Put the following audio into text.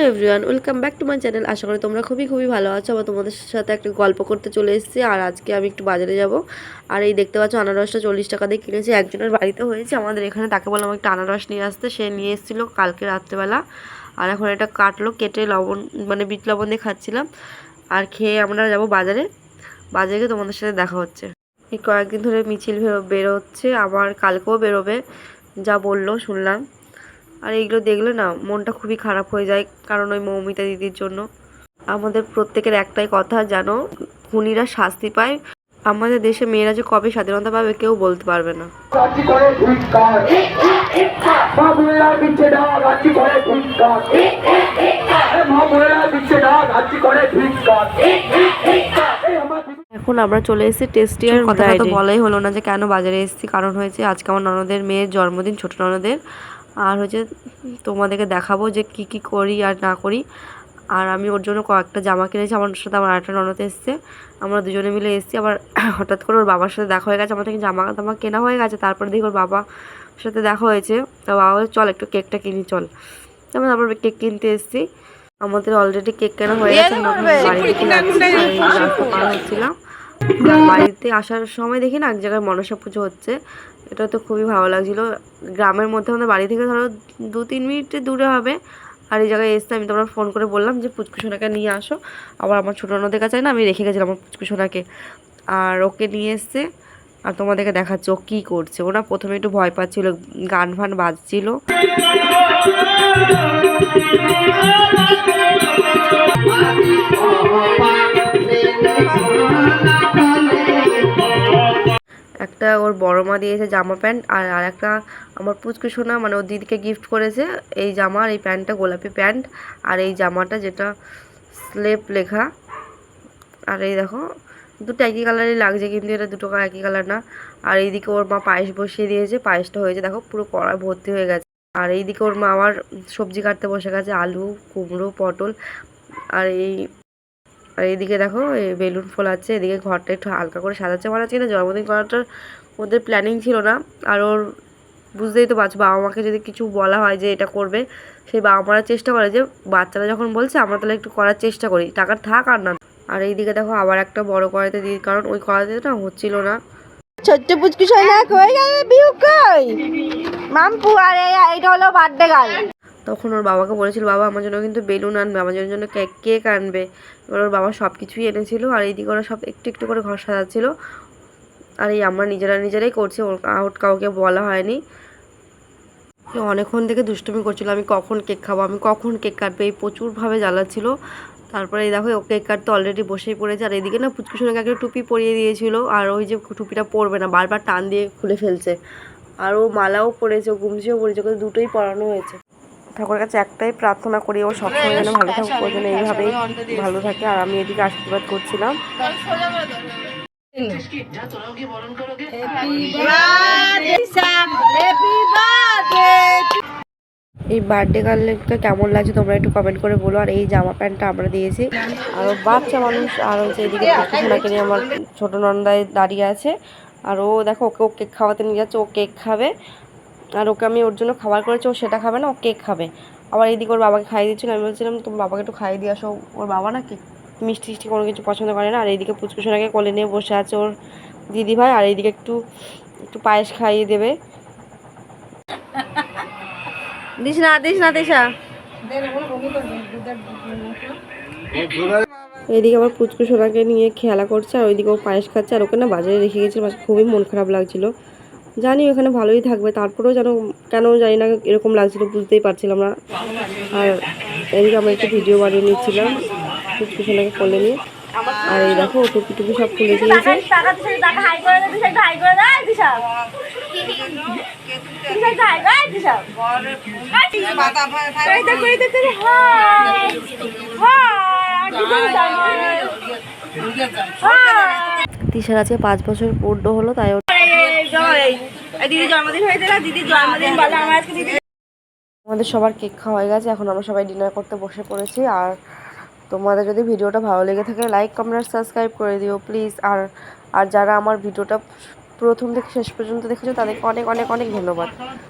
Everyone, welcome back to my channel. আশা করি তোমরা খুবই ভালো আছো। আবার তোমাদের সাথে একটা গল্প করতে চলে এসেছি। আর আজকে আমি একটু বাজারে যাব। আর এই দেখতে পাচ্ছ আনারসটা 40 টাকা দিয়ে কিনেছি। একজনের বাড়িতে হয়েছে আমাদের এখানে, তাকে বললাম একটা আনারস নিয়ে আসতে। সে নিয়ে এসেছিলো কালকে রাত্রেবেলা। আর এখন এটা কাটলো, কেটে লবণ মানে বিট লবণ দিয়ে খাচ্ছিলাম। আর খেয়ে আমরা যাব বাজারে। বাজারে গিয়ে তোমাদের সাথে দেখা হচ্ছে। এই কয়েকদিন ধরে মিছিল বেরোচ্ছে, আবার কালকেও বেরোবে যা বললো শুনলাম। আর এইগুলো দেখলে না মনটা খুবই খারাপ হয়ে যায়, কারণ ওই মৌমিতা দিদির জন্য। আমাদের প্রত্যেকের একটাই কথা, জানো, খুনিরা শাস্তি পায়। আমাদের দেশে মেয়েরা যে কবে স্বাধীনতা পাবে কেউ বলতে পারবে না। এখন আমরা চলে এসেছি টেস্টিয়ার। কথা তো বলাই হলো না যে কেন বাজারে এসেছি। কারণ হয়েছে আজকে আমার ননদের মেয়ের জন্মদিন, ছোট ননদের। আর হচ্ছে তোমাদেরকে দেখাবো যে কি কি করি আর না করি। আর আমি ওর জন্য কয়েকটা জামা কিনেছি। আমার সাথে আমার আরেকটা ননদ এসছে, আমরা দুজনে মিলে এসেছি। আবার হঠাৎ করে ওর বাবার সাথে দেখা হয়ে গেছে, আমার থেকে জামা টামা কেনা হয়ে গেছে। তারপরে দেখি ওর বাবার সাথে দেখা হয়েছে। তো বাবা চল একটু কেকটা কিনি চল। আমি তারপর কেক কিনতে এসেছি। আমাদের অলরেডি কেক কেনা হয়ে গেছে। পার হচ্ছিলাম, বাড়িতে আসার সময় দেখি না এক জায়গায় মনসা পুজো হচ্ছে। এটা তো খুবই ভালো লাগছিলো। গ্রামের মধ্যে আমাদের বাড়ি থেকে ধরো 2-3 মিনিটের দূরে হবে। আর এই জায়গায় এসে আমি তোমরা ফোন করে বললাম যে পুচকুসোনাকে নিয়ে আসো। আবার আমার ছোটো ননদের কাছে না আমি রেখে গেছিলাম আমার পুচকুসোনাকে, আর ওকে নিয়ে এসছে। আর তোমাদেরকে দেখাচ্ছে ও কী করছে। ওরা প্রথমে একটু ভয় পাচ্ছিলো, গান ফান বাজছিল। একটা ওর বড় মা দিয়েছে জামা প্যান্ট, আর একটা আমার পুচকু সোনা মানে ওর দিদিকে গিফট করেছে এই জামা আর এই প্যান্টটা, গোলাপি প্যান্ট আর এই জামাটা যেটা স্লেপ লেখা। আর এই দেখো দুটো একই কালারই লাগছে, কিন্তু এটা দুটো একই কালার না। আর এইদিকে ওর মা পায়েস বসিয়ে দিয়েছে, পায়েসটা হয়েছে দেখো পুরো কড়া ভর্তি হয়ে গেছে। আর এইদিকে ওর মা আবার সবজি কাটতে বসে গেছে, আলু, কুমড়ো, পটল। আর এইদিকে দেখো এই বেলুন ফুল আছে। এদিকে ঘরটা একটু হালকা করে সাজাচ্ছে। মানে আজকে না জন্মদিন করাটার ওদের প্ল্যানিং ছিল না। আর ওর বুঝতেই তো পারছো, বাবা মাকে যদি কিছু বলা হয় যে এটা করবে, সেই বাবা মারা চেষ্টা করে যে বাচ্চারা যখন বলছে আমরা তাহলে একটু করার চেষ্টা করি, টাকার থাক আর না। আর এইদিকে দেখো আবার একটা বড় কড়াইতে দিই, কারণ ওই কড়াইতে না হচ্ছিল না। ছোট্ট পুচকি সোনা কই গেল, বিউ কই মাম্পু। আর এইটা হলো বার্থডে গার্ল। তখন ওর বাবাকে বলেছিল বাবা আমার জন্য কিন্তু বেলুন আনবে, আমার জন্য কেক আনবে। এবার ওর বাবা সব কিছুই এনেছিল। আর এইদিকে ওরা সব একটু একটু করে ঘর সাজাচ্ছিল। আর এই আমরা নিজেরাই করছি, আউট কাউকে বলা হয়নি। অনেকক্ষণ থেকে দুষ্টুমি করছিল, আমি কখন কেক খাবো, আমি কখন কেক কাটবো, এই প্রচুরভাবে জ্বালাচ্ছিল। তারপরে এই দেখো ও কেক কাটতে অলরেডি বসেই পড়েছে। আর এদিকে না পুচকুসোনাকে একটা টুপি পরিয়ে দিয়েছিল, আর ওই যে টুপিটা পরবে না, বারবার টান দিয়ে খুলে ফেলছে। আর ও মালাও পরেছে, গুমছিও পরেছে, ওকে দুটোই পরানো হয়েছে। ঠাকুরের কাছে একটাই প্রার্থনা করি ও সবসময় যেন ভালো থাকুক, ওই জন্য এইভাবেই ভালো থাকে। আর আমি এদিকে আশীর্বাদ করছিলাম। এই বার্থডে গার্লকে কেমন লাগছে তোমরা একটু কমেন্ট করে বলো। আর এই জামা প্যান্টটা আমরা দিয়েছি। আর বাচ্চা মানুষ। আর হচ্ছে এদিকে পুচকুসোনাকে নিয়ে আমার ছোটো নন্দায় দাঁড়িয়ে আছে। আর ও দেখো ও কেক খাওয়াতে নিয়ে যাচ্ছে, ও কেক খাবে। আর ওকে আমি ওর জন্য খাবার করেছি, ও সেটা খাবে না, ও কেক খাবে। আবার এইদিকে ওর বাবাকে খাইয়ে দিচ্ছিল। আমি বলছিলাম তোমার বাবাকে একটু খাইয়ে দিয়ে আসো। ওর বাবা না কেক মিষ্টি টিষ্টি কোনো কিছু পছন্দ করে না। আর এইদিকে পুচকুসোনাকে কোলে নিয়ে বসে আছে ওর দিদিভাই। আর এইদিকে একটু পায়েস খাইয়ে দেবে। দিস না দিশা। এইদিকে আবার পুচকুসোনাকে নিয়ে খেলা করছে, আর ওইদিকে ও পায়েস খাচ্ছে। আর ওকে না বাজারে রেখে গেছিল, খুবই মন খারাপ লাগছিল। জানি ওখানে ভালোই থাকবে, তারপরেও যেন কেন জানি না এরকম লাগছিল, বুঝতেই পারছিলাম না। আর এদিকে আমরা একটু ভিডিও বানিয়ে নিচ্ছিলাম পুচকুসোনাকে কোলে নিয়ে। আর এই দেখো টুপি সব খুলে দিয়েছে। তিশার আজকে 5 বছর পূর্ণ হলো, তাই আমাদের সবার কেক খাওয়া হয়ে গেছে। এখন আমরা সবাই ডিনার করতে বসে পড়েছি। আর তোমাদের যদি ভিডিওটা ভালো লেগে থাকে লাইক কমেন্ট সাবস্ক্রাইব করে দিও প্লিজ। আর যারা আমার ভিডিওটা প্রথম থেকে শেষ পর্যন্ত দেখেছো তাদেরকে অনেক ধন্যবাদ।